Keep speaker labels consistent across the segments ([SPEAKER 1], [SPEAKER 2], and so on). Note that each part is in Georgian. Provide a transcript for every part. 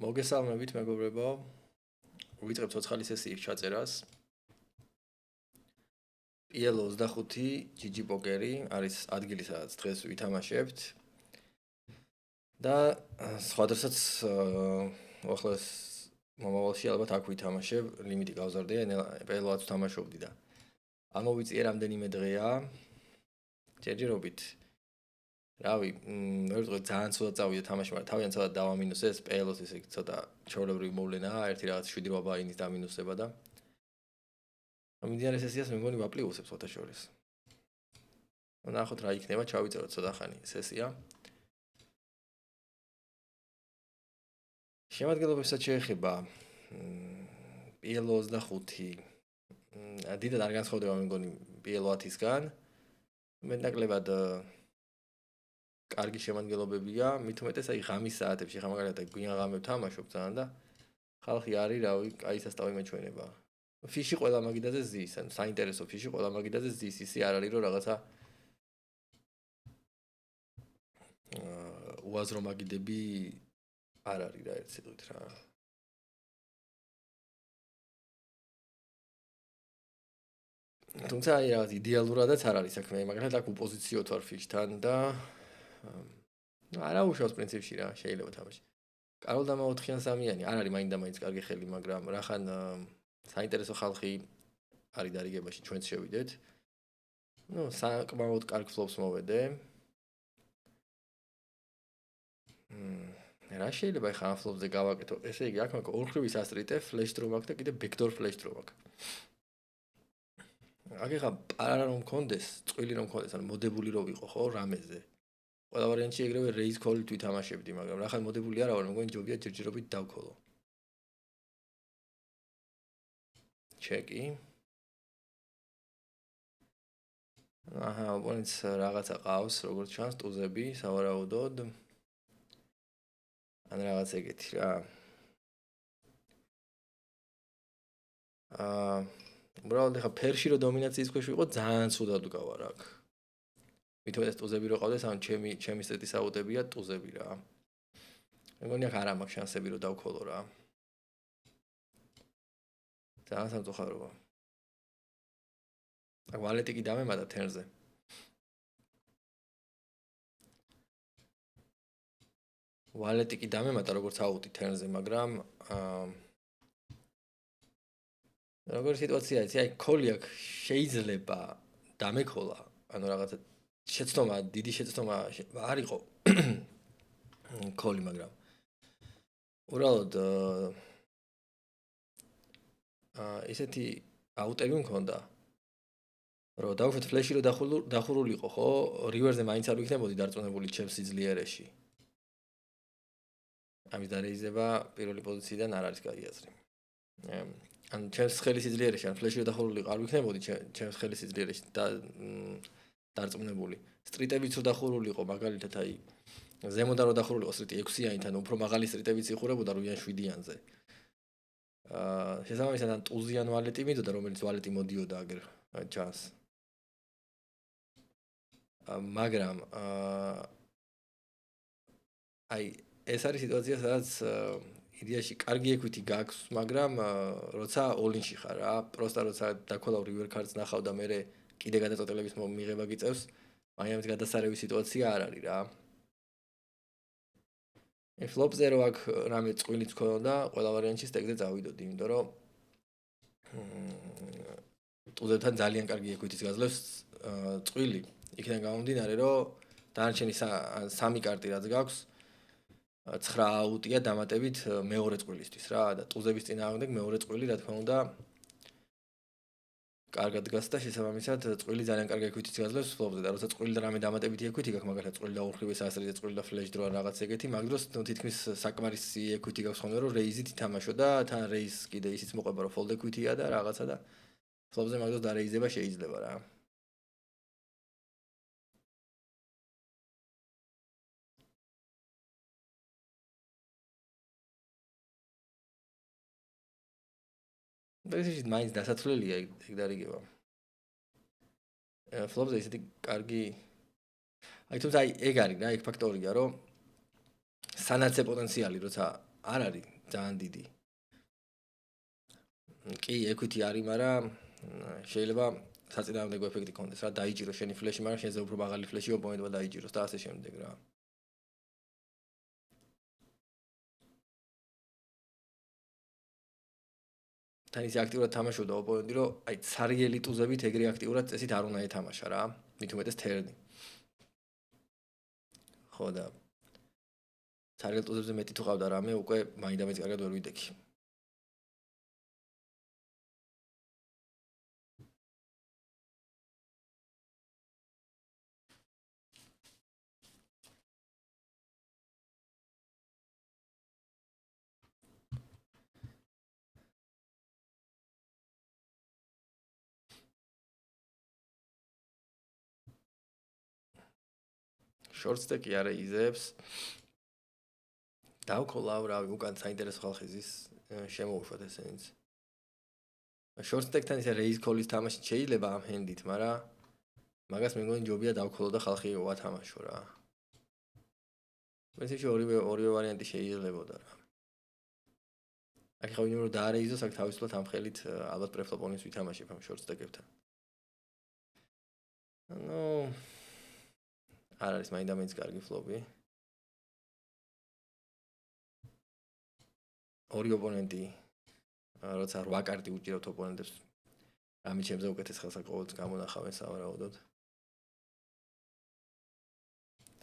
[SPEAKER 1] მოგესალმებით მეგობრებო. ვიწყებთ ცოცხალი სესიის ჩაწერას. PL 25 GG პოკერი არის ადგილი, სადაც დღეს ვითამაშებთ. და სხვადასხვა ახლოს მომავალში ალბათ აქ ვითამაშებ, ლიმიტი გავზარდია, PL-ს ვთამაშობდი და ამოვიწიე რამდენიმე დღეა. ჯერჯერობით რავი, ვერ ვიტყვი ძალიან ცუდად წავიდა თამაში, მაგრამ თავიანთ ცოტა დავამინუსეს, PL-ს ისე ცოტა ჩაოლებრივი მოვლენაა, ერთი რაღაც 7 ბაინის დამინუსება და მიმდინარე სესიას მე მგონი ვაპლიუსებ ცოტა შორის. ნახოთ რა იქნება, ჩავიწეროთ ცოტა ხანი სესია. შემადგენლობებსაც შეეხება PL 25. დიდად არ განსხვავდება მე მგონი PL 10-ისგან. მეტნაკლებად კარგი შემადგენლობებია, მით უმეტეს აი ღამის საათებში, ხა მაგალითად გვიან ღამე ვთამაშობ ძალიან და ხალხი არის, რავი, კაი სასტავი მეჩვენება. ფიში ყველა მაგიდაზე ზის, ანუ საინტერესო ფიში ყველა მაგიდაზე ზის, ისი არ არის რომ რაღაცა უაზრო მაგიდები არ არის რა ერთ სიტყვით რა. თუმცა აი რაღაც იდეალურადაც არ არის საქმე, მაგალითად აქ უპოზიციოთ ვარ ფიშთან და არა უშავს პრინციპში რა, შეიძლება თამაში. კაროლ და მეოთხიან სამიანი არ არის მაინდა-მაინც კარგი ხელი, მაგრამ რახან საინტერესო ხალხი არის დარიგებაში, ჩვენც შევიდეთ. საკმაოდ კარგ ფლოპს მოვედე. რა შეიძლება ხა ამ ფლოპზე გავაკეთო? ესე იგი, აქ მაქვს ორხრივი სასტრიტე, ფლეშ დრო მაქვს და კიდე ბექდორ ფლეშ დრო მაქვს. აქ ხა პარა რომ მქონდეს, წყვილი რომ მქონდეს, ანუ მოდებული რო ვიყო ხო რამეზე. ყველა ვარიანტში ეგრევე რეიზ კოლით ვითამაშებდი, მაგრამ რახან მოდებული არა ვარ, მეგონი ჯობია ჯერჯერობით დავქოლო. ჩეკი. აჰა, ოპონენტს რაღაცა ყავს, როგორც ჩანს, ტუზები, სავარაუდოდ. ან რაღაც ეგეთი რა. უბრალოდ ხა ფერში რო დომინაციის ქვეშ ვიყო, ძალიან ცუდად ვგავარ აქ. მithomდეს ტუზები რო ყავდეს, ან ჩემი სეტის აუტებია ტუზები რა. მეგონი აქ არ მაქვს შანსები რომ დავქოლო რა. ძალიან სამწუხაროა. აქ ვალეტი კი დამემატა თერზე. ვალეტი კი დამემატა როგორც აუტი თერზე, მაგრამ როგორი სიტუაცია იცი, აი კოლი აქ შეიძლება დამეკოლა, ანუ რაღაცა შეცდომა, დიდი შეცდომა არ იყო კოლი, მაგრამ უბრალოდ ესეთი აუტები მქონდა, რომ დავუშვათ ფლეში რო დახურულიყო, ხო, რივერზე მაინც არ ვიქნებოდი დარწმუნებული ჩემს სიძლიერეში. ამის დარეიზება პირველი პოზიციიდან არ არის კაი აზრი. ან ჩემს ხელის სიძლიერეში, ან ფლეში რო დახურულიყო, არ ვიქნებოდი ჩემს ხელის სიძლიერეში დარწმუნებული. სტრიტებიც რო დახურულიყო, მაგალითად აი ზემოდან რო დახურულიყო სტრიტი 6-იანით, ანუ უფრო მაღალი სტრიტებიც იხურებოდა 8-იან 7-იანზე. შესაბამისად ან ტუზიან ვალეტი მიდოდა, რომელიც ვალეტი მოდიოდა აგერ ჩანს. მაგრამ აი ეს არის სიტუაცია, სადაც იდეაში კარგი ეკვიტი გაქვს, მაგრამ როცა all-in-ში ხარ რა, პროსტა როცა დაქოლავ river cards ნახავ და მე კიდე გადაწყვეტილების მიღება გიწევს, მაინც გადასარევი სიტუაცია არ არის რა. ფლოპზე რო აქ რამე წვილიც ქონდა, ყველა ვარიანტში სტეკზე წავიდოდი, იმიტომ რომ ტუზებთან ძალიან კარგი ეკვიტის გაძლევს წვილი. იქიდან გამომდინარე, რომ დანარჩენი 3 კარტი რაც გაქვს 9 აუტია დამატებით მეორე წვილისთვის რა და ტუზების წინააღმდეგ მეორე წვილი რა თქმა უნდა კარგად გასს და შესაბამისად წვილი ძალიან კარგი ეკვიტის გაძლევს ფლოპზე და როცა წვილი და რამე დამატებითი ეკვიტი გაქვს მაგალითად წვილი და ორხრივი სასრიზე წვილი და ფლეშ დრო ან რაღაც ეგეთი მაგ დროს თითქმის საკმარისი ეკვიტი გაქვს ხოლმე რომ რეიზით ითამაშო და თან რეიზ კიდე ისიც მოყვება რომ ფოლდ ეკვიტია და რაღაცა და ფლოპზე მაგ დროს დარეიზება შეიძლება რა. ბექში მაინც დასაცვლელია ეგ დარიგება. ფლოპზე ისეთი კარგი აი თუმცა აი ეგ არის რა, ეგ ფაქტორია, რომ სანაცე პოტენციალი როცა არ არის ძალიან დიდი. კი, equity არის, მაგრამ შეიძლება საწინააღმდეგო ეფექტი კონდეს რა, დაიჭიროს შენი ფლეში, მაგრამ შენზე უფრო მაღალი ფლეში ოპონენტმა დაიჭიროს და ასე შემდეგ რა. თან ისე აქტიურად თამაშობდა ოპონენტი, რომ აი ცარიელი ტუზებით ეგრე აქტიურად წესით არ უნდა ეთამაშა რა. მით უმეტეს თერნი. ხო და ცარიელ ტუზებზე მეტი თუ ყავდა რამე, უკვე მაინდამეც კარგად ვერ ვიდექი. short stack-ი არა იზებს. დავქოლავ რავი, უკან საინტერესო ხალხი ზის, შემოუშვათ ესენიც. short stack-თან ისე raise call-ის თამაში შეიძლება ამ hand-ით, მაგრამ მაგას მე მგონი ჯობია დავქოლო და ხალხი ვათამაშო რა. პრინციპში ორივე ვარიანტი შეიძლებოდა რა. აქ ხა ვინმე რომ დაარეიზოს, აქ თავისუფლად ამ ხელით ალბათ პრეფლოპონის ვითამაშებ ამ short stack-ებთან. ნუ არ არის მაინდამეც კარგი ფლოპი. ორი ოპონენტი როცა 8 კარტი უჭირავთ ოპონენტებს, ამით ჩემზე უკეთეს ხელს ყოველთვის გამონახავენ სავარაუდოდ.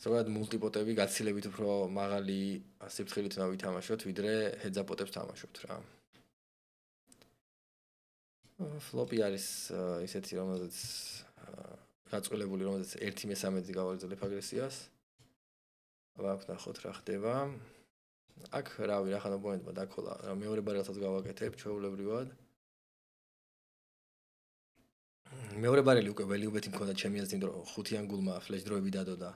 [SPEAKER 1] ზოგადად მულტიპოტები გაცილებით უფრო მაღალი სიფრთხილით უნდა ვითამაშოთ, ვიდრე ჰედზაპოტებს თამაშობთ რა. ფლოპი არის ისეთი, რომელზეც გაწყვილებული, რომელზეც 1/13 გავაგრძელებ აგრესიას. აბა აქ ნახოთ რა ხდება. აქ რავი, რახან ოპონენტმა დაქოლა, მეორე ბარელსაც გავაკეთებ ჩვეულებრივად. მეორე ბარელი უკვე value bet-ი მქონდა ჩემი აზრით, იმიტომ რომ 5-იან გულმა flash დროები დადოდა,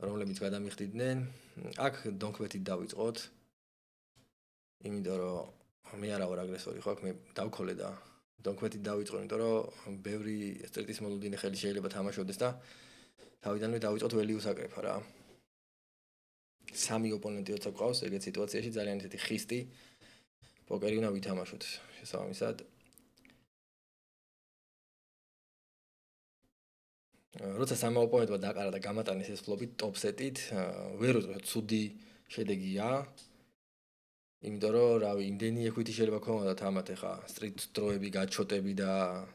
[SPEAKER 1] რომლებიც გადამიხდიდნენ. აქ donk bet-ით დავიწყოთ. იმიტომ რომ მე არა ვარ აგრესორი, ხო, აქ მე დავქოლე და donk bet-ით დავიწყო, იმიტომ რომ ბევრი სტრიტის მოლოდინე ხელი შეიძლება თამაშობდეს და თავიდანვე დავიწყოთ value-ს აკრეფა რა. სამი ოპონენტი როცა გვყავს, ეგეთ სიტუაციაში ძალიან ისეთი ხისტი პოკერი უნდა ვითამაშოთ შესაბამისად. როცა სამი ოპონენტმა დაყარა და გამატანეს ეს ფლოპი ტოპ სეტით, ვერ უძღვეთ ცუდი შედეგია. იმიტომ რომ რავი, იმდენი equity შეიძლება ქონოდათ ამათ ახლა street throw-ები, გაჩოტები და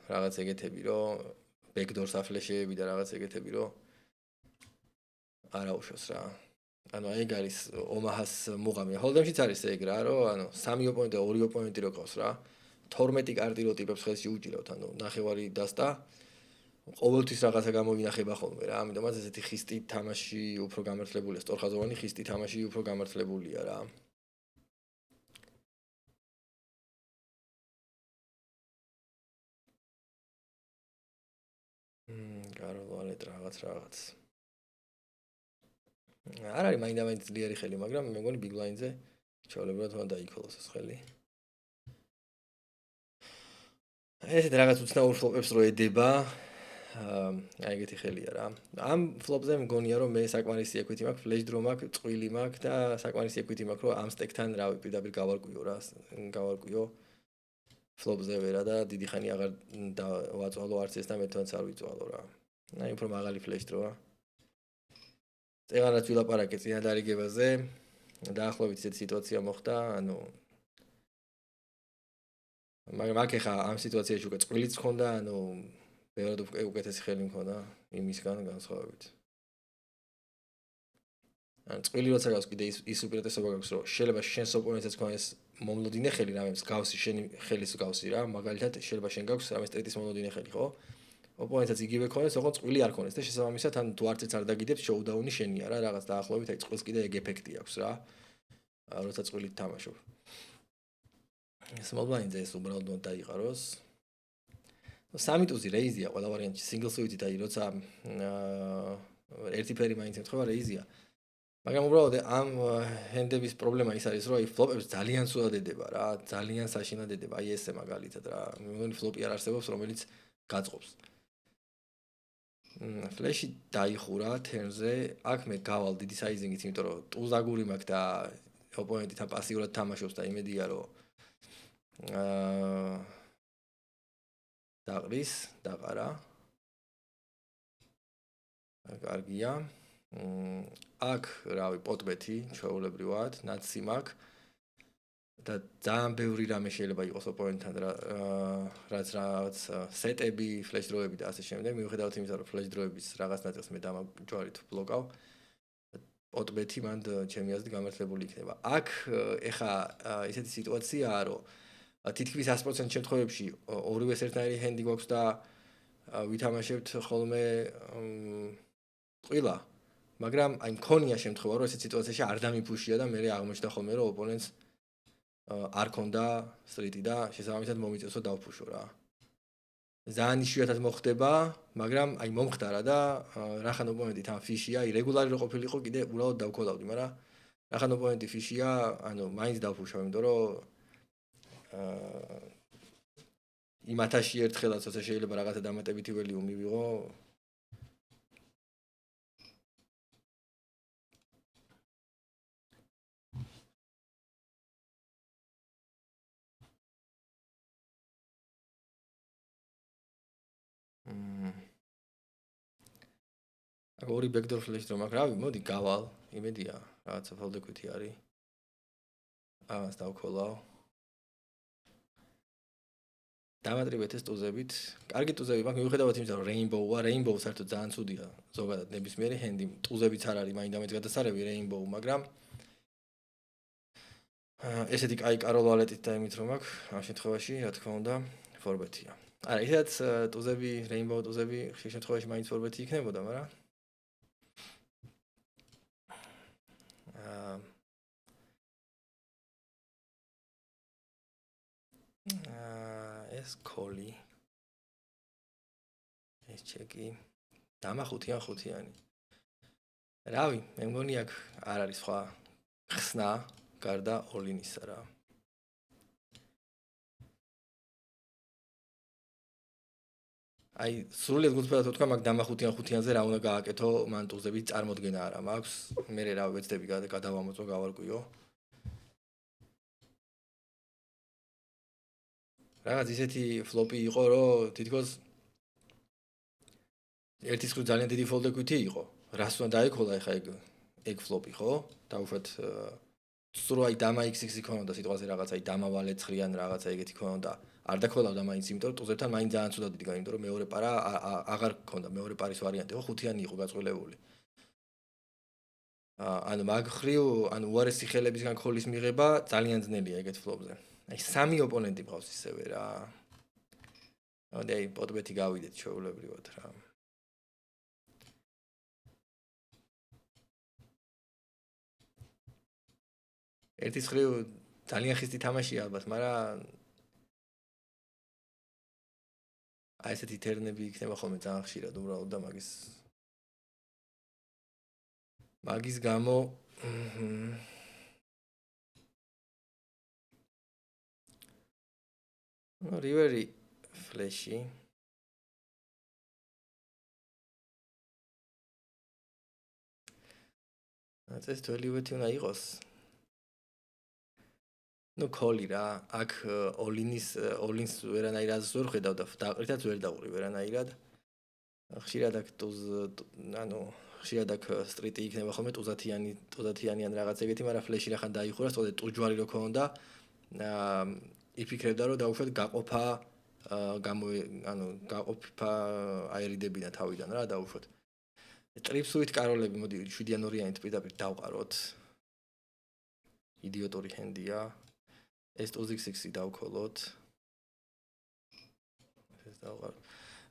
[SPEAKER 1] რაღაც ეგეთები, რომ backdoor საფლეშეები და რაღაც ეგეთები, რომ არაუშვოს რა. ანუ ეგ არის ომაჰას მუღამი. ჰოლდემშიც არის ეგ რა, რომ ანუ სამი ოპონენტი და ორი ოპონენტი რო ყავს რა. 12 კარტი რო ტიპებს ხელში უჭირავთ, ანუ ნახევარი დასტა. ყოველთვის რაღაცა გამოვინახება ხოლმე რა. ამიტომაც ესეთი ხისტი თამაში უფრო გამართლებულია, სწორხაზოვანი ხისტი თამაში უფრო გამართლებულია რა. გარვალეთ რაღაც. არ არის მაინდამაინც ძლიერი ხელი, მაგრამ მე მგონი big line-ზე ჩავლებურად უნდა დაიქოლოს ეს ხელი. ესეთ რაღაც უცნაურ ფლოპებს რო ედება, აი ეგეთი ხელია რა. ამ ფლოპზე მგონია რომ მე საკმარისი equity მაქვს, flash draw მაქვს, წვილი მაქვს და საკმარისი equity მაქვს, რომ ამ სტეკთან რავი პირდაპირ გავარკვიო რა, გავარკვიო ფლოპზე ვერა და დიდი ხანი აღარ დავაწვალო არც ეს და მეთონც არ ვიწვალო რა. აი უფრო მაღალი flash draw-ა. წეგანაც ვილაპარაკე წინადარიგებაზე. დაახლოებით ისეთი სიტუაცია მოხდა, ანუ მაგრამ აქ ხა ამ სიტუაციაში უკვე წვილიც ხონდა, ანუ ბევრად უკეთესი ხელი მქონდა იმისგან განსხვავებით. ან წვილი როცა გავს კიდე ის უპირატესობა გაქვს, რომ შეიძლება შენს ოპონენტსაც ქონდეს მომლოდინე ხელი, რამე მსგავსი შენი ხელის მსგავსი რა, მაგალითად შეიძლება შენ გაქვს რამე სტრიტის მომლოდინე ხელი, ხო? ოპონენტსაც იგივე ქონდეს, ოღონდ წვილი არ ქონდეს და შესაბამისად ან თუ არც არ დაგიდებს, შოუდაუნი შენია რა, რაღაც დაახლოებით აი წვილს კიდე ეგ ეფექტი აქვს რა. როცა წვილით თამაშობ. small blind-ზე ეს უბრალოდ უნდა დაიყაროს. სამი ტუზი რეიზია ყველა ვარიანტში, single suit-ით აი როცა ერთი ფერი მაინც ემთხვევა რეიზია. მაგრამ უბრალოდ ამ ჰენდების პრობლემა ის არის, რომ აი ფლოპებს ძალიან სულად ედება რა, ძალიან საშინად ედება, აი ესე მაგალითად რა. მე მგონი ფლოპი არ არსებობს, რომელიც გაწყობს. ფლეში დაიხურა თერნზე, აქ მე გავალ დიდი საიზინგით, იმიტომ რომ ტუზ აგური მაქვს და ოპონენტი თან პასიურად თამაშობს და იმედია რომ დაყრის, დაყარა. კარგია. აქ რავი პოტბეთი ჩვეულებრივად, ნაცი მაქვს. და ძალიან ბევრი რამე შეიძლება იყოს ოპონენტთან რაც სეტები, ფლეშ დროები და ასე შემდეგ. მიუხედავად იმისა, რომ ფლეშ დროების რაღაც ნაწილს მე დამაჯვარით ბლოკავ. პოტბეთი მანდ ჩემი აზრით გამართლებული იქნება. აქ ეხა ისეთი სიტუაციაა, რომ თითქმის 100% შემთხვევებში ორივეს ერთნაირი ჰენდი გვაქვს და ვითამაშებთ ხოლმე ყვილა. მაგრამ აი მქონია შემთხვევა, რომ ესეთ სიტუაციაში არ დამიფუშია და მე აღმოჩნდა ხოლმე, რომ ოპონენტს არ ქონდა სტრიტი და შესაბამისად მომიწევსო დავფუშო რა. ძალიან იშვიათად მოხდება, მაგრამ აი მომხდარა და რახან ოპონენტი თან ფიშია, აი რეგულარი რო ყოფილიყო კიდე უბრალოდ დავქოლავდი, მაგრამ რახან ოპონენტი ფიშია, ანუ მაინც დავფუშავ, იმიტომ რომ იმ 1000-ში ერთხელაც ასე შეიძლება რაღაცა დამატებითი ველიუ მივიღო. აქ ორი backdoor flash რომ აქვს, რავი, მოდი გავალ, იმედია, რაღაცა ფოლდეკვითი არის. ამას დავქოლავ. დამატრიბეთ ეს ტუზებით. კარგი ტუზები მაქვს, მიუხედავად იმისა, რომ Rainbow-ა, Rainbow საერთოდ ძალიან ცუდია. ზოგადად ნებისმიერი ჰენდი, ტუზებიც არ არის მაინდამაინც გადასარევი Rainbow, მაგრამ ესეთი კაი კაროლ ვალეტით და იმით რომ აქვს, ამ შემთხვევაში, რა თქმა უნდა, ფორბეთია. არა, ისედაც ტუზები, Rainbow ტუზები ხშირ შემთხვევაში მაინც ფორბეთი იქნებოდა, მაგრამ ეს კოლი ეს ჩეკი დამახუთიან ხუთიანი. რავი, მე მგონი აქ არ არის სხვა ხსნა გარდა ოლინისა რა. აი, სრულიად გულწრფელად ვთქვა, მაგ დამახუთიან ხუთიანზე რა უნდა გააკეთო, მან ტუზების წარმოდგენა არა მაქვს. მე რა ვეცდები გადავამოწმო, გავარკვიო. რაღაც ისეთი ფლოპი იყო, რომ თითქოს ერთის ხრი ძალიან დიდი ფოლდეკვითი იყო. რას უნდა დაიქოლა ეხა ეგ ფლოპი, ხო? დაუშვათ სულ აი დამა XX იქონოდა სიტყვაზე რაღაც აი დამავალე ცხრიან რაღაცა ეგეთი ქონოდა. არ დაქოლავდა მაინც, იმიტომ რომ ტუზებთან მაინც ძალიან ცუდად იდგა, იმიტომ რომ მეორე პარა აღარ ქონდა, მეორე პარის ვარიანტი, ხო, ხუთიანი იყო გაწყვილებული. ანუ მაგ ხრივ, ანუ უარესი ხელებისგან ქოლის მიღება ძალიან ძნელია ეგეთ ფლოპზე. აი სამი ოპონენტი მყავს ისევე რა. აი პოტბეთი გავიდეთ ჩვეულებრივად რა. ერთის ხრივ ძალიან ხისტი თამაშია ალბათ, მაგრამ აი ესეთი თერნები იქნება ხოლმე ძალიან ხშირად უბრალოდ და მაგის გამო რივერი ფლეში ეს თველივეთი უნდა იყოს. ნუ კოლი რა, აქ ოლინს ვერანაირად ვერ ხედავ და დაყრითაც ვერ დაყური ვერანაირად. ხშირად აქ ანუ ხშირად აქ სტრიტი იქნება ხოლმე ტუზათიანი ან რაღაც ეგეთი, მაგრამ ფლეში რახან დაიხურა, სწორედ ტუჯვარი რო ქონდა. იფიქრებდა რომ დაუშვათ გაყოფა გაყოფა აერიდებინა თავიდან რა დაუშვათ. ტრიპსუით კაროლები მოდი 7-2-იანით პირდაპირ დავყაროთ. იდიოტური ჰენდია. ეს ტუზიქსი დავქოლოთ. ეს დავყარო.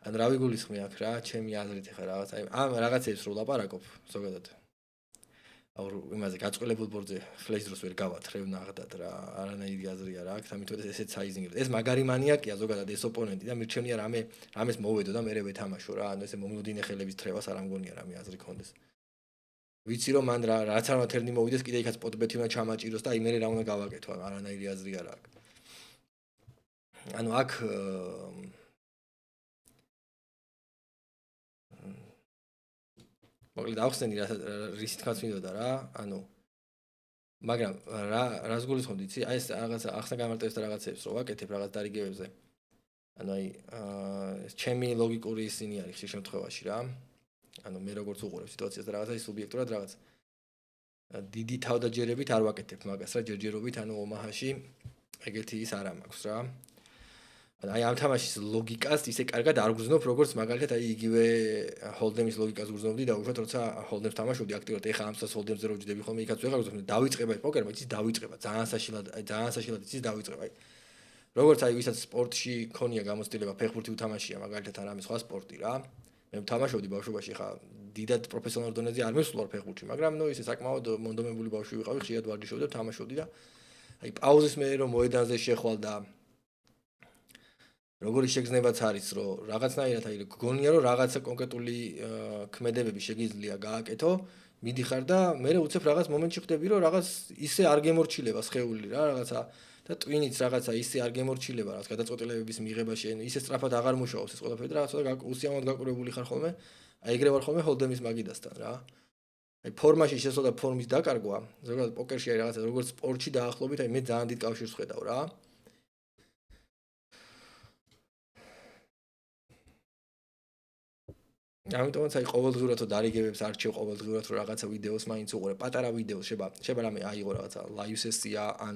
[SPEAKER 1] ან რა ვიგულისხმე აქ რა, ჩემი აზრით ახლა რაღაც აი ამ რაღაცებს რო ლაპარაკობ ზოგადად. აუ იმაზე გაწყვილებულ ბორდზე ფლეშ დროს ვერ გავათრევ ნახდად რა, არანაირი აზრი არა აქვს, ამიტომ ესეც საიზინგრე. ეს მაგარი მანიაკია ზოგადად ეს ოპონენტი და მირჩენია რამეს მოვედო და მერე ვეთამაშო რა, ანუ ესე მომლოდინე ხელების თრევას არ ამგონია რამე აზრი კონდეს. ვიცი რომ მან რაც არ თერნი მოვიდეს, კიდე იქაც პოტბეთი უნდა ჩამაჭიროს და აი მერე რა უნდა გავაკეთო, არანაირი აზრი არა აქვს. ანუ აქ მოკლედ ახსენი რის თქმაც მინდოდა რა, ანუ მაგრამ რას გულისხმობ იცი? აი ეს რაღაცა ახსნა გამარტივებს და რაღაცებს რო ვაკეთებ რაღაც დარიგებებზე. ანუ აი ეს ჩემი ლოგიკური ისინი არის ხშირ შემთხვევაში რა. ანუ მე როგორც უყურებ სიტუაციას და რაღაცა ის სუბიექტურად რაღაც დიდი თავდაჯერებით არ ვაკეთებ მაგას რა ჯერჯერობით ანუ ომაჰაში ეგეთი ის არ მაქვს რა. აი ამ თამაშის ლოგიკას ისე კარგად არ გრძნობ როგორც მაგალითად აი იგივე ჰოლდემის ლოგიკას გრძნობდი და უშუალოდ როცა ჰოლდემს თამაშობდი აქტიურად ეხა ამას ჰოლდემზე რო ვჯდები ხოლმე იქაც ვეღარ გრძნობდი დავიწყება აი პოკერმა იცის დავიწყება ძალიან საშინლად იცის დავიწყება აი როგორც აი ვისაც სპორტში ქონია გამოცდილება ფეხბურთი უთამაშია მაგალითად არამე სხვა სპორტი რა მე ვთამაშობდი ბავშვობაში ხა დიდად პროფესიონალურ დონეზე არ მივსვლარ ფეხბურთში მაგრამ ნუ ისე საკმაოდ მონდომებული ბავშვი ვიყავი ხშირად ვარჯიშობდი და თამაშობდი და აი პაუზის მერე რომ მოედანზე შეხვალ და როგორი შეგრძნებაც არის რომ რაღაცნაირად აი გგონია რომ რაღაცა კონკრეტული ქმედებები შეგიძლია გააკეთო მიდიხარ და მე უცებ რაღაც მომენტში ხვდები რომ რაღაც ისე არ გემორჩილება სხეული რა რაღაცა და ტვინიც რაღაცა ისე არ გემორჩილება რაღაც გადაწყვეტილებების მიღება შენ ისე სწრაფად აღარ მუშაობს ეს ყველაფერი და რაღაცა უსიამოვნად გაყურებული ხარ ხოლმე აი ეგრე ვარ ხოლმე ჰოლდემის მაგიდასთან რა აი ფორმაში შესვლა და ფორმის დაკარგვა ზოგადად პოკერში აი რაღაცა როგორც სპორტში დაახლოებით აი მე ძალიან დიდ კავშირს ხედავ რა ამიტომაც აი ყოველდღიურად თუ დარიგებებს არჩევ ყოველდღიურად რომ რაღაცა ვიდეოს მაინც უყურებ პატარა ვიდეოს შეიძლება რამე აიღო რაღაცა live სესია ან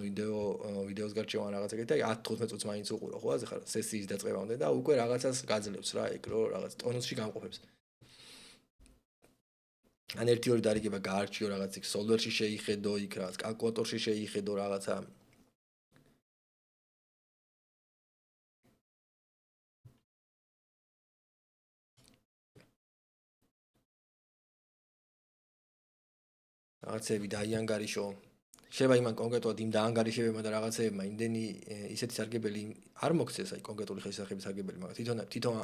[SPEAKER 1] ვიდეოს გარჩევა ან რაღაცა ეგეთი აი 10-15 წუთს მაინც უყურო ხო ასე ხარ სესიის დაწყებამდე და უკვე რაღაცას გაძლევს რა ეგ რო რაღაც ტონუსში გამყოფებს ან 1-2 დარიგება გაარჩიო რაღაც იქ სოლვერში შეიხედო იქ რაღაც კალკულატორში შეიხედო რაღაცა რაღაცები დაიანგარიშო შეიძლება იმან კონკრეტულად იმ დაანგარიშებებმა და რაღაცებმა იმდენი ისეთი სარგებელი არ მოგცეს აი კონკრეტული ხელისახების სარგებელი მაგრამ თვითონ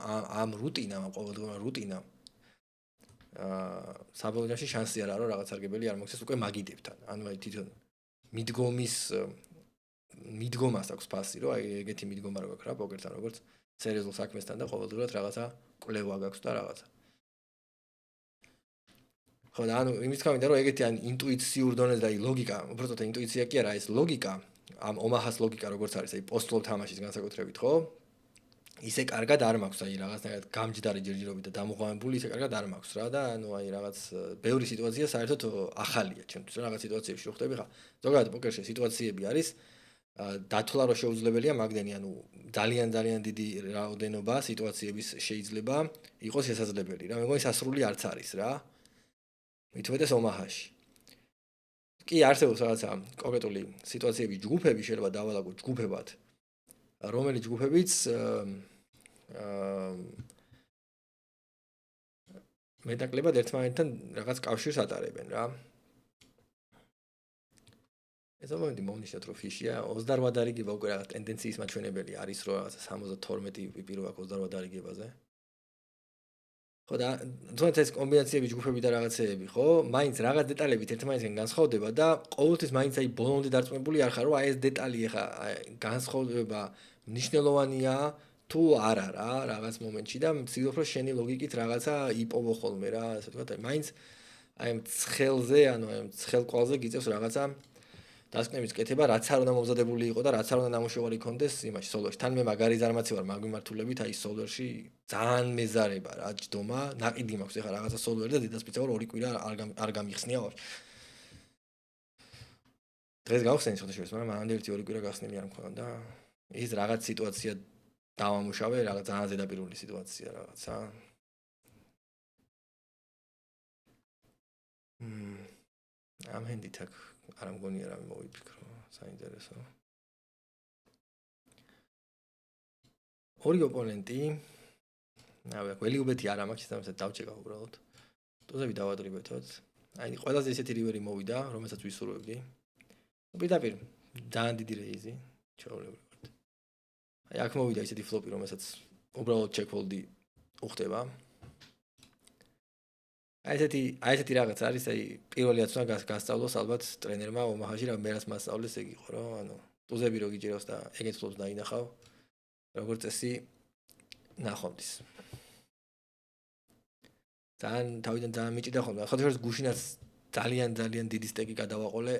[SPEAKER 1] ამ რუტინამ ამ ყოველდღიურ რუტინამ საბოლოოში შანსი არ არის რომ რაღაც სარგებელი არ მოგცეს უკვე მაგიდებთან ანუ აი თვითონ მიდგომას აქვს ფასი რომ აი ეგეთი მიდგომა რო გაქვს რა პოკერთან როგორც სერიოზულ საქმესთან და ყოველდღურად რაღაცა კვლევა გაქვს და რაღაცა ხო და ანუ იმის გამო მინდა რომ ეგეთი ან ინტუიციურ დონეზე და აი ლოგიკა უბრალოდ ინტუიცია კი არა ეს ლოგიკა ამ ომაჰას ლოგიკა როგორც არის აი პოსტლობ თამაშის განსაკუთრებით ხო ისე კარგად არ მაქვს აი რაღაცნაირად გამჯდარი ჯერჯერობით და დამოღამებული ისე კარგად არ მაქვს რა და ანუ აი რაღაც ბევრი სიტუაცია საერთოდ ახალია ჩემთვის რაღაც სიტუაციებში რო ხდები ხა ზოგადად პოკერში სიტუაციები არის დათვლა რო შეუძლებელია მაგდენი ანუ ძალიან ძალიან დიდი რაოდენობა სიტუაციების შეიძლება იყოს შესაძლებელი რა მეგონი სასრული არც არის რა მithumetes ომაჰაში კი არსებობს რაღაცა კონკრეტული სიტუაციები ჯგუფები შეიძლება დავალაგო ჯგუფებად რომელი ჯგუფებიც მეტაკლებად ერთმანეთთან რაღაც კავშირს ატარებენ რა ეს მომენტი მომნიშნოთ რომ ფიშია 28 დარიგება უკვე რაღაც ტენდენციის მაჩვენებელი არის რომ რაღაცა 72 პიპირო აქვს 28 დარიგებაზე ხო და თუნდაც ეს კომბინაციები ჯგუფები და რაღაცეები ხო მაინც რაღაც დეტალებით ერთმანეთთან განსხვავდება და ყოველთვის მაინც აი ბოლომდე დარწმუნებული არ ხარ რომ აი ეს დეტალი ახლა განსხვავდება მნიშვნელოვანია თუ არა რა რაღაც მომენტში და მცდილობ რომ შენი ლოგიკით რაღაცა იპოვო ხოლმე რა ასე ვთქვათ აი მაინც აი ცხელზე ანუ აი ცხელყვალზე გიწევს რაღაცა დასკვნების კეთება რაც არ უნდა მომზადებული იყო და რაც არ უნდა ნამუშევარი ქონდეს იმაში სოლვერში თან მე მაგარი ზარმაცი ვარ მაგ მიმართულებით აი სოლვერში ძალიან მეზარება რა ჯდომა ნაყიდი მაქვს ეხლა რაღაცა სოლვერი და დედასპიცა ვარ 2 კვირა არ გამიხსნია ვარ დღეს გავხსენი ცოტა შევეს მაგრამ მანამდე 1-2 კვირა გახსნილი არ მქონდა და ის რაღაც სიტუაცია დავამუშავე რაღაც ძალიან ზედაპირული სიტუაცია რაღაცა ამ ჰენდით აქ არ მგონია რამე მოვიფიქრო საინტერესო ორი ოპონენტი ნავე ყველი უბეთი არ ამაქვს ამასაც დავჭეკა უბრალოდ ტუზები დავადრიბეთოთ აი ყველაზე ისეთი რივერი მოვიდა რომელსაც ვისურვებდი პირდაპირ ძალიან დიდი რეიზი ჩაოლებრივად აი აქ მოვიდა ისეთი ფლოპი რომელსაც უბრალოდ ჩეკფოლდი უხდება აი ესეთი რაღაც არის აი პირველი აცნა გასწავლოს ალბათ ტრენერმა ომაჰაში რა მე რაც მასწავლეს ეგ იყო რა ანუ ტუზები რო გიჭირავს და ეგეთ ფლოპს დაინახავ როგორც წესი ნახავდის ძალიან თავიდან ძალიან მიჭიდა ხოლმე ხოთაშორის გუშინაც ძალიან ძალიან დიდი სტეკი გადავაყოლე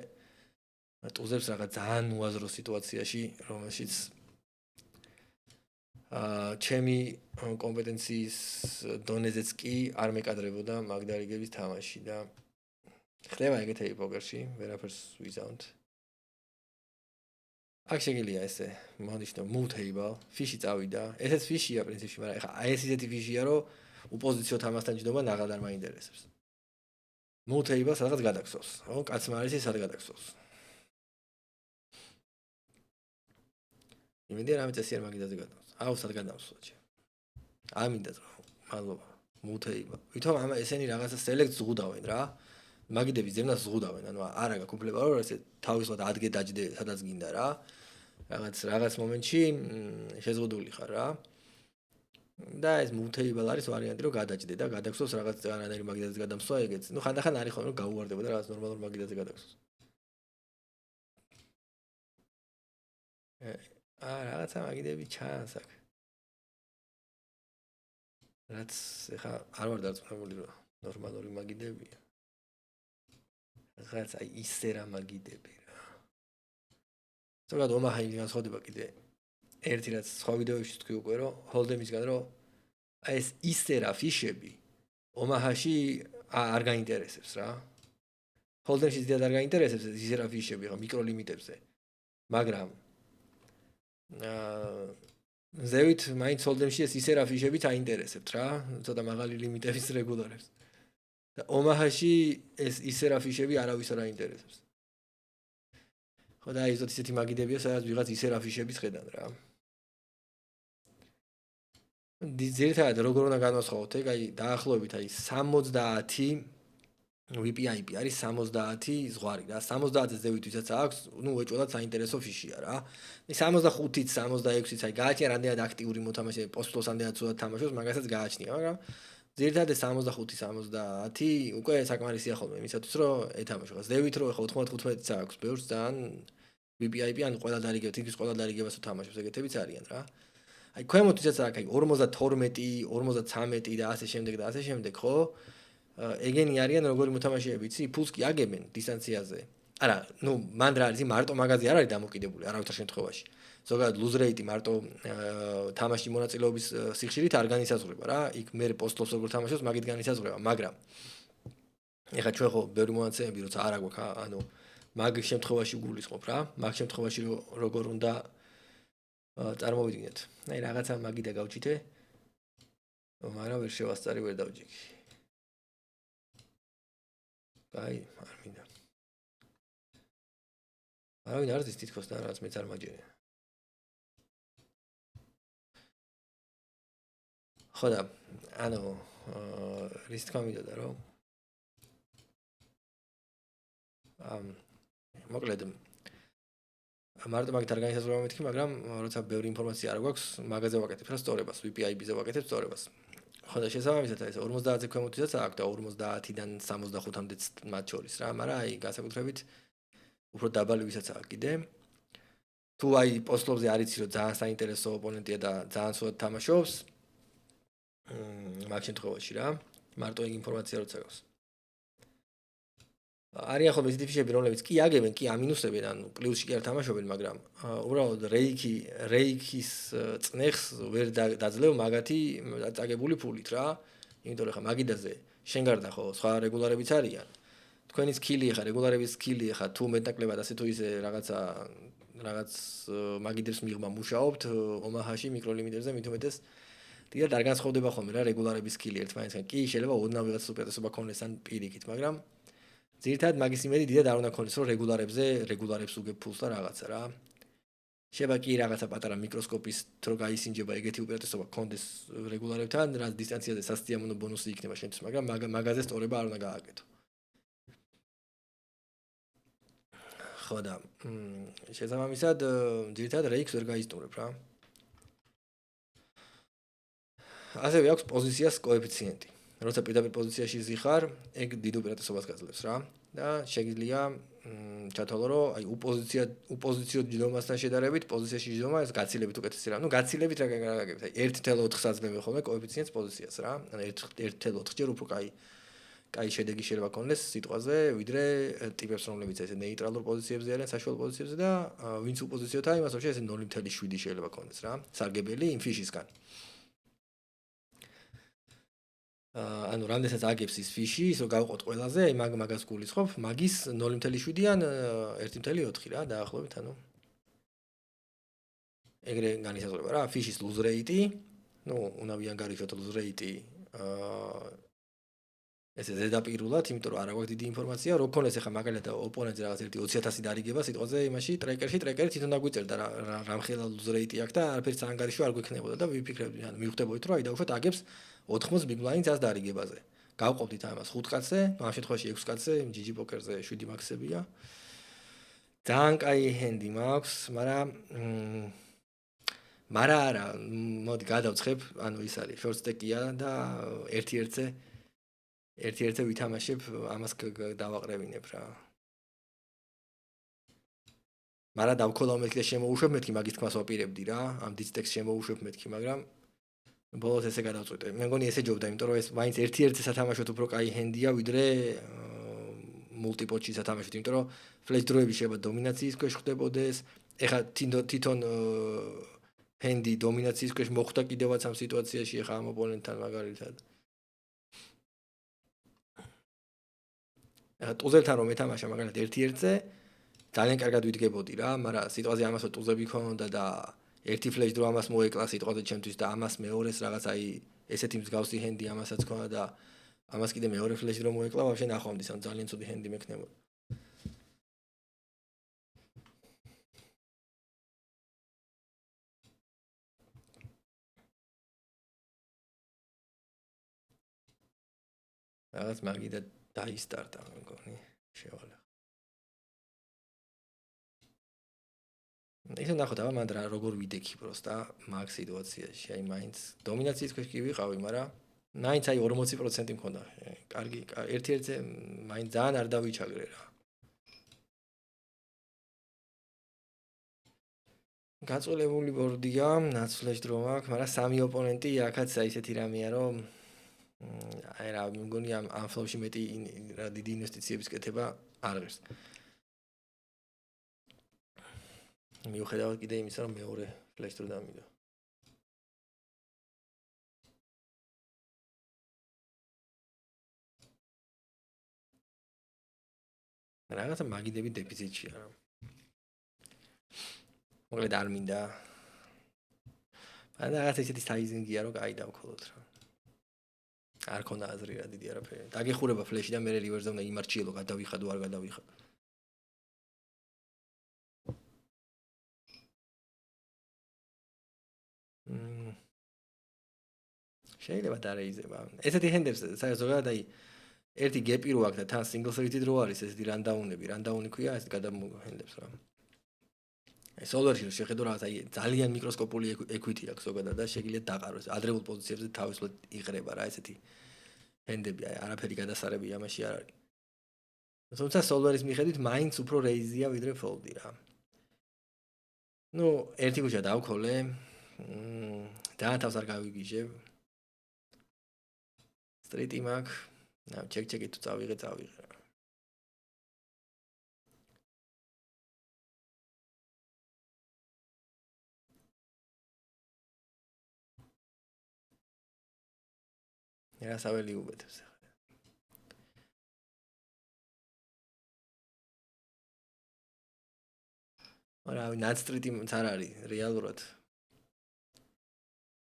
[SPEAKER 1] ტუზებს რაღაც ძალიან უაზრო სიტუაციაში, რომელშიც ჩემი კომპეტენციის დონეზეც კი არ მეკადრებოდა მაგდარიგების თამაში და ხდება ეგეთები პოკერში, ვერაფერს ვიზავთ. აქ შეგიძლია ესე მონიშნო move table, ფიში წავიდა. ესეც ფიშია პრინციპში, მაგრამ ეხლა ეს ისეთი ფიშია, რომ უპოზიციო თამასთან ჯდომა ნაღად არ მაინტერესებს. move table სადღაც გადაგსოვს, ხო? კაცმა არის ის სადღაც გადაგსოვს. იმედია რამე წესი არ მაგიდაზე გადავს. აუ სად გადავსვათ. ამინდა რა. მადლობა. move table. ვითომ ამ ესენი რაღაცა select ზღუდავენ რა. მაგიდების ზემნას ზღუდავენ, ანუ არა გაქვს უფლება რომ ესე თავისუფლად ადგე დაჯდე სადაც გინდა რა. რაღაც მომენტში შეზღუდული ხარ რა. და ეს move table არის ვარიანტი რომ გადაჯდე და გადაგსოვს რაღაც არანაირი მაგიდაზე გადამსვა ეგეც. ნუ ხანდახან არის ხოლმე რომ გაუვარდება და რაღაც ნორმალურ მაგიდაზე გადაგსოვს. რაღაცა მაგიდები ჩანს აქ. რაც ეხა არ ვარ დარწმუნებული რომ ნორმალური მაგიდებია. რაღაც აი ისე რა მაგიდები რა. ზოგადად ომაჰა იმის განსხვავდება კიდე ერთი რაც სხვა ვიდეოებში თქვი უკვე რომ ჰოლდემისგან რომ აი ეს ისე რა ფიშები ომაჰაში არ გაინტერესებს რა. ჰოლდემში ზედად არ გაინტერესებს ისე რა ფიშები რა მიკროლიმიტებზე. მაგრამ ზევით მაინც ჰოლდემში ეს ისე რა ფიშებიც აინტერესებთ რა. ცოტა მაღალი ლიმიტების რეგულარებს. და ომაჰაში ეს ისე რა ფიშები არავის არ აინტერესებს. ხო და აი ზოგადად ისეთი მაგიდებია, სადაც ვიღაც ისე რა ფიშების ხედან რა. ძირითადად როგორ უნდა განვასხვაოთ ეგ აი დაახლოებით აი 70 VPIP არის 70 ზღვარი რა. 70-ზე ზევით ვისაც აქვს, ნუ ეჭვდათ საინტერესო ფიშია რა. 65-ით, 66-ით აი გააჩნია რამდენად აქტიური მოთამაშე პოსტოს ამდენად ცუდად თამაშობს, მაგასაც გააჩნია, მაგრამ ძირითადად 65-70 უკვე საკმარისია ხოლმე იმისათვის რომ ეთამაშო. ზევით რომ ხო 95-იც აქვს, ბევრს ძალიან VPIP ან ყველა დარიგებთ, ის ყველა დარიგებას უთამაშობს, ეგეთებიც არიან რა. აი ქვემოთ ვისაც აქვს აი 52, 53 და ასე შემდეგ და ასე შემდეგ, ხო? ეგენი არიან როგორი მოთამაშეები, იცი? ფულს კი აგებენ დისტანციაზე. არა, ნუ მან რა არის, მარტო მაგაზი არ არის დამოკიდებული არავითარ შემთხვევაში. ზოგადად lose rate მარტო თამაში მონაწილეობის სიხშირით არ განისაზღვრება რა. იქ მე პოსტლობს როგორ თამაშობს, მაგით განისაზღვრება, მაგრამ ეხლა ჩვენ ხო ბევრი მონაცემები როცა არ აგვაქვს, ანუ მაგ შემთხვევაში გულისხმობ რა. მაგ შემთხვევაში როგორ უნდა წარმოვიდგინეთ. აი რაღაცა მაგიდა გავჭითე. მაგრამ ვერ შევასწარი, ვერ დავჯიქი. აი, არ მინდა. არავინ არ ზის თითქოს და რაც მეც არ მაჯერია. ხო და ანუ რის თქმა მინდოდა რომ მოკლედ მარტო მაგით არ განისაზღვრება მეთქი, მაგრამ როცა ბევრი ინფორმაცია არ გვაქვს, მაგაზე ვაკეთებ რა სწორებას, VPIP-ზე ვაკეთებ სწორებას. ხო და შესაბამისად აი ეს 50-ზე ქვემოთაც აქვს და 50-დან 65-მდეც მათ შორის რა, მაგრამ აი განსაკუთრებით უფრო დაბალი ვისაც აქვს კიდე. თუ აი პოსტლობზე არ იცი რომ ძალიან საინტერესო ოპონენტია და ძალიან სულად თამაშობს, მაგ შემთხვევაში რა, მარტო ეგ ინფორმაცია როცა გაქვს. არიან ხოლმე ისეთი ფიშები, რომლებიც კი აგებენ, კი ამინუსებენ, ანუ პლუსში კი არ თამაშობენ, მაგრამ უბრალოდ რეიქის წნეხს ვერ დაძლევ მაგათი წაგებული ფულით რა. იმიტომ რომ ხა მაგიდაზე შენ გარდა ხო სხვა რეგულარებიც არიან. თქვენი სკილი ხა რეგულარების სკილი ხა თუ მეტნაკლებად ასე თუ ისე რაღაც მაგიდებს მიღმა მუშაობთ ომაჰაში მიკროლიმიტებზე მით უმეტეს დიდად არ განსხვავდება ხოლმე რა რეგულარების სკილი ერთმანეთისგან. კი შეიძლება ოდნავ ვიღაც უპირატესობა ქონდეს ან პირიქით, მაგრამ ძირითადად მაგის იმედი დიდად არ უნდა ქონდეს რომ რეგულარებს უგებ ფულს და რაღაცა რა. შეიძლება კი რაღაცა პატარა მიკროსკოპის თრო გაისინჯება ეგეთი უპირატესობა ქონდეს რეგულარებთან, რაც დისტანციაზე სასიამოვნო ბონუსი იქნება შენთვის, მაგრამ მაგაზე სწორება არ უნდა გააკეთო. ხო და შესაბამისად ძირითადად რეიქს ვერ გაისტუმრებ რა. ასევე აქვს პოზიციას კოეფიციენტი. როცა პირდაპირ პოზიციაში ზიხარ, ეგ დიდ უპირატესობას გაძლევს რა და შეგიძლია ჩათვალო რომ აი უპოზიციო ჯდომასთან შედარებით პოზიციაში ჯდომა ეს გაცილებით უკეთესი რა. ნუ გაცილებით რა გაგაგებთ. აი 1.4-ს აძლევენ ხოლმე კოეფიციენტს პოზიციას რა. ანუ 1.4 ჯერ უფრო კაი კაი შედეგი შეიძლება ქონდეს სიტყვაზე, ვიდრე ტიპებს, რომლებიც ესე ნეიტრალურ პოზიციებზე არიან, საშუალო პოზიციებზე და ვინც უპოზიციოთა იმას ვაფშე ესე 0.7 შეიძლება ქონდეს რა, სარგებელი იმ ფიშისგან. ანუ რამდენსაც აგებს ის ფიში, ის რომ გავყოთ ყველაზე, აი მაგას გულისხმობ, მაგის 0.7-დან 1.4 რა, დაახლოებით, ანუ ეგრე განისაზღვრება რა, ფიშის lose rate, ну, უნავიან გარიშოთ lose rate, ესე ზედაპირულად, იმიტომ რომ არ აქვს დიდი ინფორმაცია, რო გქონდეს ახლა მაგალითად ოპონენტზე რაღაც ერთი 20000 დარიგება სიტყვაზე იმაში ტრეკერში, ტრეკერი თვითონ დაგვიწერდა რა მხელა lose rate აქვს და არაფერი ძალიან გარიშო არ გვექნებოდა და ვიფიქრებდი, ანუ მივხვდებოდით რომ აი დაუშვათ აგებს 80 big blind 100 დარიგებაზე. გავყოფდით ამას 5 კაცზე, ამ შემთხვევაში 6 კაცზე, GG პოკერზე 7 მაქსებია. ძალიან კაი ჰენდი მაქვს, მაგრამ არა, მოდი გადავწხებ, ანუ ის არის short stack-ია და ერთ-ერთზე ვითამაშებ, ამას დავაყრევინებ რა. მაგრამ დავქოლავ მეთქი და შემოუშვებ მეთქი, მაგის თქმას ვაპირებდი რა, ამ დისტექს შემოუშვებ მეთქი, მაგრამ ბოლოს ესე გადავწყვიტე. მე მგონი ესე ჯობდა, იმიტომ რომ ეს მაინც ერთ-ერთზე სათამაშოთ უფრო კაი ჰენდია, ვიდრე multipotში სათამაშოთ, იმიტომ რომ flash draw-ები შეიძლება დომინაციის ქვეშ ხდებოდეს. ეხლა თვითონ ჰენდი დომინაციის ქვეშ მოხვდა კიდევაც ამ სიტუაციაში, ეხლა ამ ოპონენტთან მაგალითად. ეხლა ტუზებთან რომ ეთამაშა მაგალითად ერთ-ერთზე ძალიან კარგად ვიდგებოდი რა, მაგრამ სიტყვაზე ამას რო ტუზები ქონდა და ერთი flash draw ამას მოეკლა სიტყვაზე ჩემთვის და ამას მეორეს რაღაც აი ესეთი მსგავსი ჰენდი ამასაც ქონდა და ამას კიდე მეორე flash draw მოეკლა, ვაფშე ნახვამდის, ან ძალიან ცუდი ჰენდი მექნებოდა. რაღაც მაგიდა დაისტარტა მგონი, შევალე. ისე ნახოთ, აბა მანდ რა როგორ ვიდექი პროსტა მაგ სიტუაციაში, აი მაინც დომინაციის ქვეშ კი ვიყავი, მაგრამ მაინც აი 40% მქონდა. კარგი, ერთ-ერთზე მაინც ძალიან არ დავიჩაგრე რა. გაწოლებული ბორდია, ნაცვლეშ დრო მაქვს, მაგრამ სამი ოპონენტი აქაც აი ესეთი რამეა, რომ აი რა, მგონი ამ ფლოვში მეტი რა დიდი ინვესტიციების კეთება არ ღირს. მიუხედავად კიდე იმისა, რომ მეორე flash draw დამიდო. რაღაცა მაგიდები დეფიციტშია რა. მოკლედ არ მინდა. მაგრამ რაღაც ესეთი საიზინგია, რომ კაი დავქოლოთ რა. არ ქონდა აზრი რა დიდი არაფერი. დაგეხურება ფლეში და მე რივერსზე უნდა იმარჩიელო, გადავიხადო, არ გადავიხადო. შეიძლება დარეიზება. ესეთი ჰენდებს ზოგადად აი ერთი გეპი რო აქვს და თან single threaded რო არის ესეთი რანდაუნები, რანდაუნი ქვია ეს გადამოჰენდებს რა. ეს სოლვერში შეხედო რაღაც აი ძალიან მიკროსკოპული equity აქვს ზოგადად და შეგიძლიათ დაყაროს. ადრეულ პოზიციებზე თავისუფლად იყრება რა ესეთი ჰენდები, აი არაფერი გადასარები ამაში არ არის. თუმცა სოლვერის მიხედვით მაინც უფრო რეიზია ვიდრე ფოლდი რა. ნუ ერთი გუშა დავქოლე. ძალიან თავს არ გავიგიჟებ. სტრიტი მაქვს. ნუ ჩეკ თუ წავიღე. რა საველი უბეთებს ახლა. მაგრამ ნაცტრიტი არ არის რეალურად.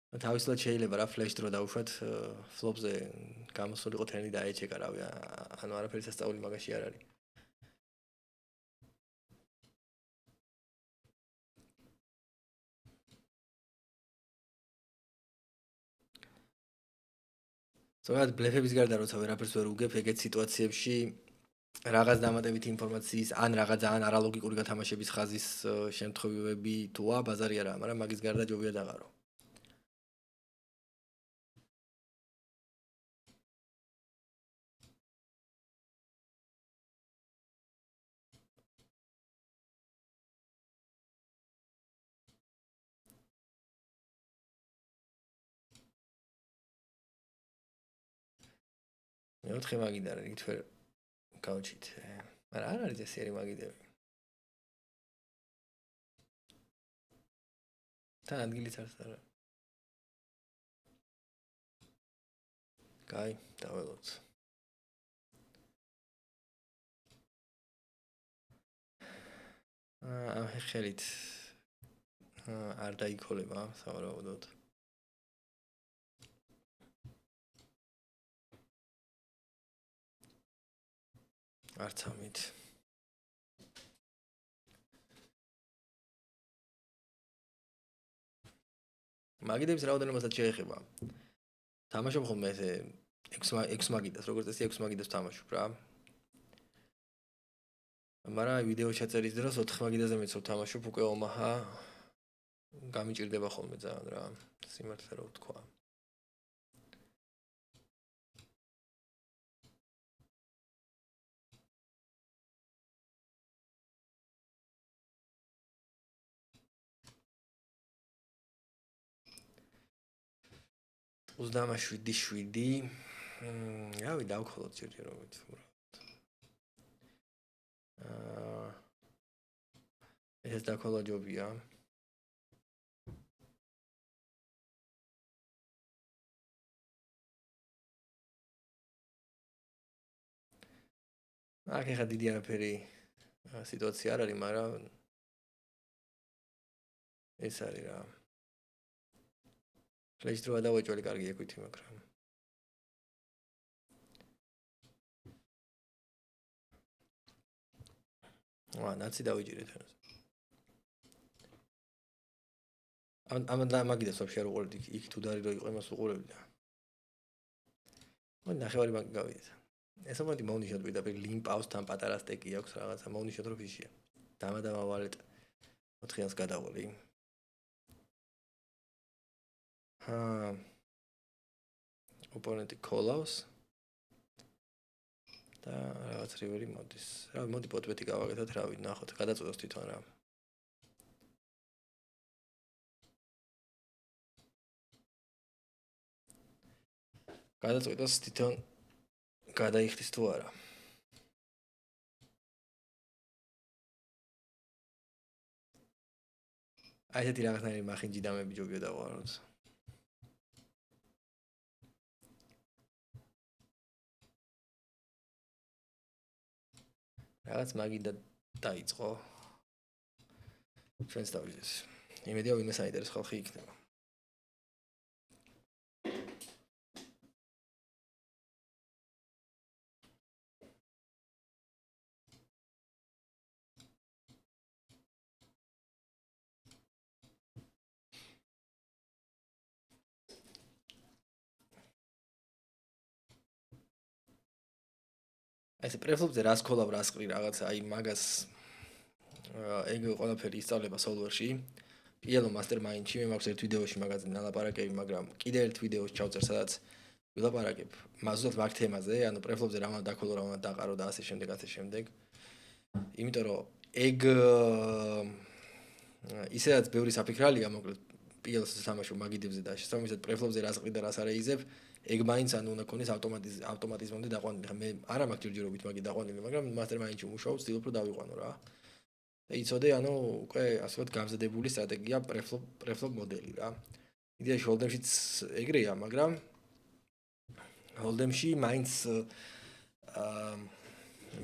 [SPEAKER 1] თავისუფლად შეიძლება რა flash draw დავუშვათ flop-ზე გამოსულიყო თერნი დაეჩეკა რავი, ანუ არაფერი სასწაული მაგაში არ არის. ზოგადად ბლეფების გარდა როცა ვერაფერს ვერ უგებ ეგეთ სიტუაციებში რაღაც დამატებითი ინფორმაციის ან რაღაც ძალიან არალოგიკური გათამაშების ხაზის შემთხვევები თუა ბაზარი არა, მაგრამ მაგის გარდა ჯობია დაყარო. მეოთხე მაგიდა რით ვერ გავჩით. მაგრამ არ არის ესერი მაგიდები. თან ადგილიც არის არა. კაი, დაველოთ. ხელით არ დაიქოლება სავარაუდოდ. არც ამით. მაგიდების რაოდენობასაც შეეხება. თამაშობ ხოლმე ესე 6 მაგიდას, როგორც წესი 6 მაგიდას თამაშობ რა. მაგრამ ვიდეო ჩაწერის დროს 4 მაგიდაზე მეცნობ თამაშობ უკვე ომაჰა გამიჭირდება ხოლმე ძალიან რა. სიმართლე რო ვთქვა. უზდამა 7. რავი დავქოლოთ ჯერჯერობით. ეს დაქოლა ჯობია. აქ ეხა დიდი არაფერი სიტუაცია არ არის, მაგრამ ეს არის რა. ფლეშ დრო დავეჭველი კარგი ეკვითი მაგრამ. ნაცი დავიჭირეთ. ამ მაგიდას ვაფშე არ უყურებდი, იქ თუ დარი რო იყო იმას უყურებდი და. ნახევარი მაგი გავიდეთ. ეს მომენტი მოვნიშნოთ პირდაპირ ლიმპავს თან პატარა სტეკი აქვს რაღაცა მოვნიშნოთ რომ ფიშია. დამავალეთ 4-იანს გადავოლი. ოპონენტი კოლავს და რაღაც რივერი მოდის. რა მოდი პოტბეტი გავაკეთოთ, რავი, ნახოთ, გადაწყვეტოს თვითონ რა. გადაწყვეტოს თვითონ გადაიხდის თუ არა. აი ესეთი რაღაცნაირი მახინჯი დამები ჯობია დავაყაროთ. რაღაც მაგიდა დაიწყო. ჩვენს დავიზეს. იმედია ვინმე საინტერესო ხალხი იქნება. ეს პრეფლოპზე რას ქოლავ რას ყრი რაღაცა აი მაგას ეგ ყველაფერი ისწავლება სოლვერში PLO mastermind-ში მე მაქვს ერთ ვიდეოში მაგაზე ნალაპარაკები მაგრამ კიდე ერთ ვიდეოს ჩავწერ სადაც ვილაპარაკებ მაგზოთ მაგ თემაზე ანუ პრეფლოპზე რა უნდა დაქოლო რა უნდა დაყარო და ასე შემდეგ იმიტომ რომ ეგ ისედაც ბევრი საფიქრალია მოკლედ PLO-ს თამაშობ მაგიდებზე და შესაბამისად პრეფლოპზე რას ყრი და რას არ ეიზებ ეგ მაინც ანუ უნდა ქონდეს ავტომატიზმამდე დაყვანილი. ხა მე არა მაქვს ჯერჯერობით მაგი დაყვანილი, მაგრამ მასტერმაინდში ვმუშაობ, ვცდილობ რომ დავიყვანო რა. და იცოდე, ანუ უკვე ასე ვთქვათ, გამზადებული სტრატეგია პრეფლოპ მოდელი რა. იდეაში ჰოლდემშიც ეგრეა, მაგრამ ჰოლდემში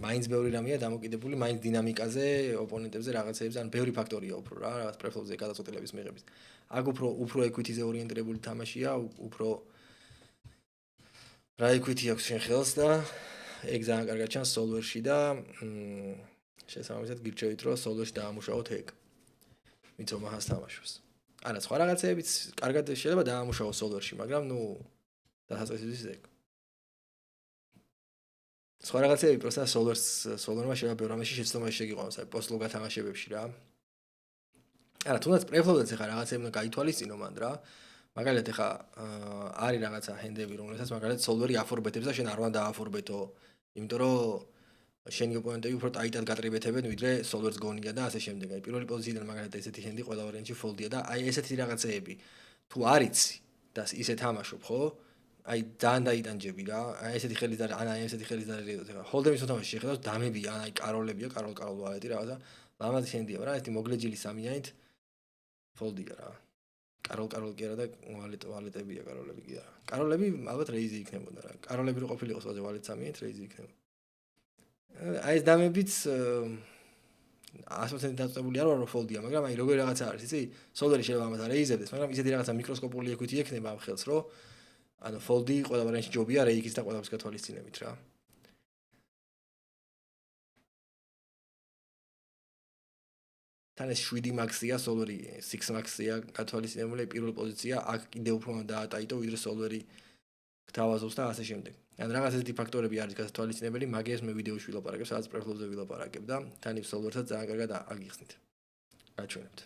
[SPEAKER 1] მაინც ბევრი რამეა დამოკიდებული, მაინც დინამიკაზე, ოპონენტებზე, რაღაცეებზე, ანუ ბევრი ფაქტორია უფრო რა, რაღაც პრეფლოპზე გადაწყვეტილების მიღების. აქ უფრო equity-ზე ორიენტირებული თამაშია, უფრო რა equity აქვს შენ ხელს და ეგ ძალიან კარგად ჩანს solver-ში და შესაბამისად გირჩევით რომ solver-ში დაამუშაოთ ეგ. ვინც ომაჰას თამაშობს. არა, სხვა რაღაცეებიც კარგად შეიძლება დაამუშაოს solver-ში, მაგრამ ნუ დასაწყისისთვის ეგ. სხვა რაღაცეები პროსტა solver-მა შეიძლება ბევრ რამეში შეცდომაში შეგიყვანოს, აი post-log თამაშებებში რა. არა, თუნდაც პრეფლოპზეც ახლა რაღაცეები უნდა გაითვალისწინო მანდ რა. მაგალითად ეხა არის რაღაცა ჰენდები რომელსაც მაგალითად solver-ი აფორბეტებს და შენ არ უნდა დააფორბეტო იმიტომ რომ შენი ოპონენტები უფრო ტაიტად გატრიბეთებენ ვიდრე solver-ს გონია და ასე შემდეგ. აი პირველი პოზიციიდან მაგალითად ესეთი ჰენდი ყველა ვარიანტში fold-ია და აი ესეთი რაღაცეები თუ არიცი და ისე თამაშობ ხო აი ძალიან დაიტანჯები რა. აი ესეთი ხელის და ან აი ესეთი ხელის და ხა. ჰოლდემის მოთამაშე შეხედავს დამებია, ან აი კაროლებია, კაროლ ვაეტი რაღაცა. ლამაზი შენდია, მაგრამ ესეთი მოგლეჯილი სამიანით ფოლდია რა. კაროლ კი არა და ვალეტებია კაროლები კი არა. კაროლები ალბათ რეიზი იქნებოდა რა. კაროლები რო ყოფილიყო სხვაზე ვალეტ სამიანით რეიზი იქნებოდა. აი ეს დამებიც 100% დაწესებული არ ვარ რომ ფოლდია, მაგრამ აი როგორი რაღაცა არის, იცი? სოლვერი შეიძლება ამას რეიზებდეს, მაგრამ ისეთი რაღაცა მიკროსკოპული ექვითი ექნება ამ ხელს, რომ ანუ ფოლდი ყველა ვარიანტში ჯობია რეიქის და ყველაფრის გათვალისწინებით რა. თან ეს 7 მაქსია, სოლვერი 6 მაქსია გათვალისწინებული პირველ პოზიცია, აქ კიდე უფრო უნდა დაატაიტო ვიდრე სოლვერი გთავაზობს და ასე შემდეგ. ან რაღაც ესეთი ფაქტორები არის გათვალისწინებელი, მაგას მე ვიდეოში ვილაპარაკებ, სადაც პრეფლობზე ვილაპარაკებ და თან ის სოლვერსაც ძალიან კარგად აგიხსნით. გაჩვენებთ.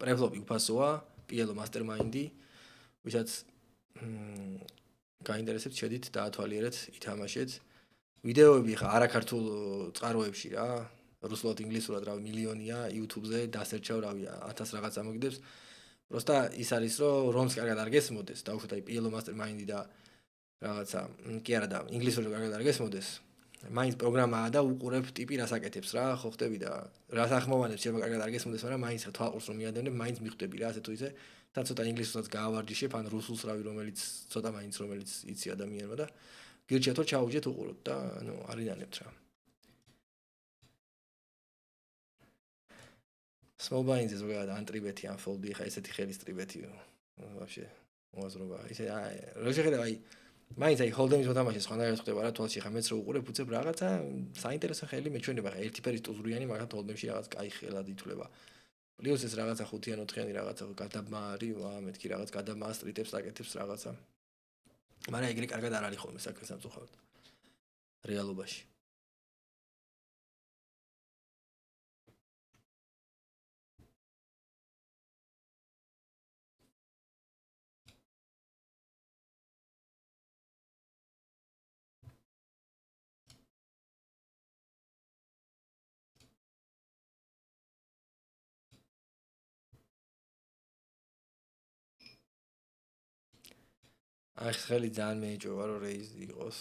[SPEAKER 1] პრეფლობი უფასოა, PLO mastermind-ი, ვისაც გაინტერესებთ, შედით დაათვალიერეთ, ითამაშეთ. ვიდეოები ხა არაქართულ წყაროებში რა, რუსულად, ინგლისურად რა მილიონია YouTube-ზე დასერჩავ რავი 1000 რაღაც ამოგიდებს. Просто ის არის რომ რომს კარგად არ გესმოდეს, დაუშვათ აი PLO mastermind-ი და რაღაცა, კი არა და ინგლისურად კარგად არ გესმოდეს. მაინც პროგრამაა და უყურებ ტიპი რას აკეთებს რა, ხო ხტები და რას ახმოვანებს შეიძლება კარგად არ გესმოდეს, მაგრამ მაინც რა თვალყურს რომ მიადევნებ, მაინც მიხვდები რა, ასე თუ ისე. თან ცოტა ინგლისურსაც გაავარჯიშებ, ან რუსულს რავი რომელიც ცოტა მაინც რომელიც იცი ადამიანმა და გირჩიათ რომ ჩაუჯეთ უყუროთ და ანუ არიდანებთ რა. Small blinds is ზოგადად ანტრიბეთი ან ფოლდი ხა ესეთი ხელის ტრიბეთი ვაფშე მოაზრობა ისე რა შეხედა აი მაინც აი ჰოლდემის მოთამაშე სხვანაირად ხდება რა თვალში ხა მეც რო უყურებ უცებ რაღაცა საინტერესო ხელი მეჩვენება ხა ერთი ფერის ტუზურიანი მაგათ ჰოლდემში რაღაც კაი ხელად ითვლება პლუს ეს რაღაცა 5-იან 4-იანი რაღაცა გადაბმა არის ვა მეთქი რაღაც გადაბმა სტრიტებს აკეთებს რაღაცა მაგრამ ეგრე კარგად არ არის ხოლმე საქმე სამწუხაროდ რეალობაში აი ხელი ძალიან მეეჭვება რომ რეიზი იყოს.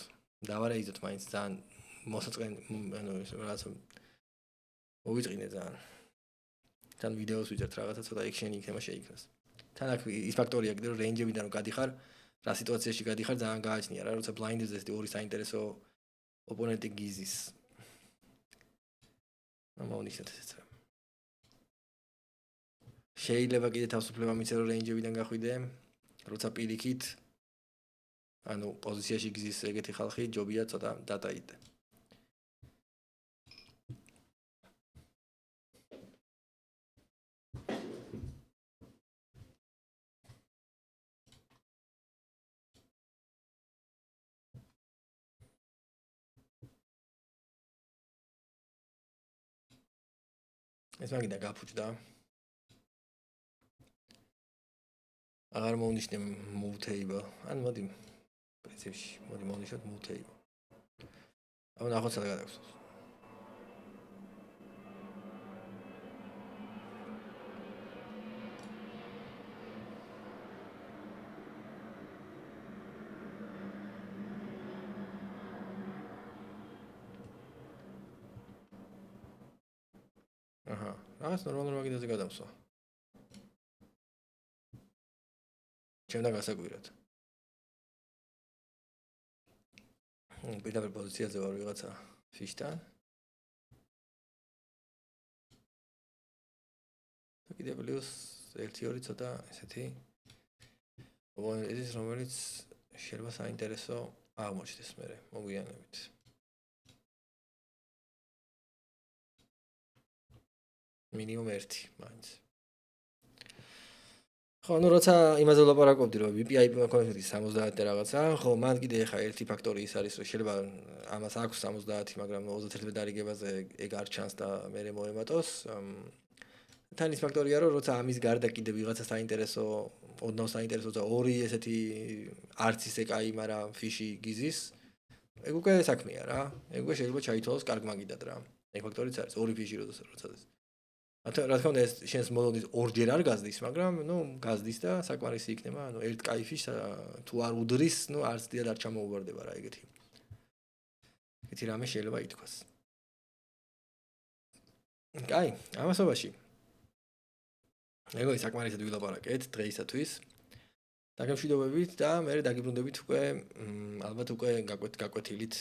[SPEAKER 1] დავარეიზოთ მაინც ძალიან მოსაწყენ ანუ რაღაცა მოვიწყინე ძალიან. თან ვიდეოს ვიწერთ რაღაცა ცოტა ექშენი იქნება შეიქმნას. თან აქ ის ფაქტორია კიდე რომ რეინჯებიდან რომ გადიხარ, რა სიტუაციაში გადიხარ ძალიან გააჩნია რა, როცა ბლაინდებზე ესეთი ორი საინტერესო ოპონენტი გიზის. მომნიშნეთ ესეც რა. შეიძლება კიდე თავისუფლება მიცე რომ რეინჯებიდან გახვიდე, როცა პირიქით ანუ პოზიციაში გზის ეგეთი ხალხი ჯობია ცოტა დატაიდე. ეს მაგიდა გაფუჭდა. აღარ მომნიშნე move table. ან მოდი პრინციპში მოდი მომნიშნოთ move table. აბა ნახოთ სადა გადაგხსოვს. აჰა, რაღაც ნორმალურ მაგიდაზე გადავსვა. ჩემთან გასაკვირად. პირდაპირ პოზიციაზე ვარ ვიღაცა ფიშთან. და კიდე პლუს 1-2 ცოტა ესეთი ოპონენტის რომელიც შეიძლება საინტერესო აღმოჩნდეს მერე მოგვიანებით. მინიმუმ 1 მაინც. ხო, ну როცა იმაზე ვლაპარაკობდი რომ VPIP კონფლიქტი 70 და რაღაცა, ხო, მან კიდე ხა ერთი ფაქტორი ის არის რომ შეიძლება ამას აქვს 70, მაგრამ 31 დარიგებაზე ეგ არ ჩანს და მე მოემატოს. თან ის ფაქტორია რომ როცა ამის გარდა კიდე ვიღაცა საინტერესო, ოდნავ საინტერესო და ორი ესეთი არც ისე კაი, მაგრამ ფიში გიზის, ეგ უკვე საქმეა რა. ეგ უკვე შეიძლება ჩაითვალოს კარგ მაგიდად რა. ეგ ფაქტორიც არის, ორი ფიში როცა რა თქმა უნდა ეს შენს მოლოდის ორჯერ არ გაზდის, მაგრამ გაზდის და საკმარისი იქნება, ერთ кайფი თუ არ უდრის, არც დიდად არ ჩამოუვარდება რა ეგეთი. ეგეთი რამე შეიძლება ითქვას. კაი, ამასობაში. მეგონი საკმარისად ვილაპარაკეთ დღეისათვის. დაგემშვიდობებით და მე დაგიბრუნდებით უკვე ალბათ უკვე გაკვეთილით.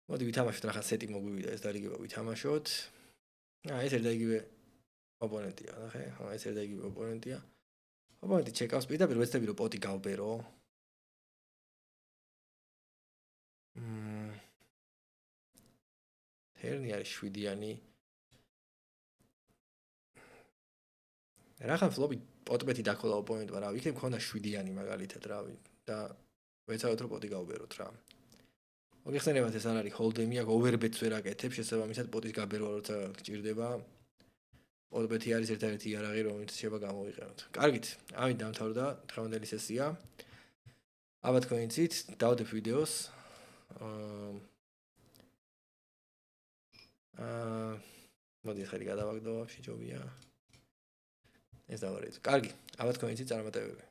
[SPEAKER 1] მოდი ვითამაშოთ ახლა სეტი მოგვივიდა ეს დარიგება ვითამაშოთ. ეს ერთ და იგივე ოპონენტია, ნახე? ეს ერთ და იგივე ოპონენტია. ოპონენტი ჩეკავს პირდაპირ ვეცდები რომ პოტი გავბერო. ჰერნი არის 7-იანი. რა ხან ფლოპი პოტბეთი დაქოლა ოპონენტმა რა, იქნებ მქონდა 7-იანი მაგალითად რავი და ვეცადოთ რომ პოტი გავბეროთ რა. მოგეხსენებათ ეს არ არის ჰოლდემი, აქ ოვერბეტს ვერ აკეთებ, შესაბამისად პოტის გაბერვა როცა გჭირდება. პოტბეთი არის ერთ-ერთი იარაღი, რომელიც შეიძლება გამოვიყენოთ. კარგით, ამით დამთავრდა დღევანდელი სესია. ალბათ თქვენ იცით, დავდებ ვიდეოს. მოდი ხელი გადავაგდო, ვაფშე ჯობია. ეს დავარეთ. კარგი, ალბათ თქვენ იცით წარმატებები.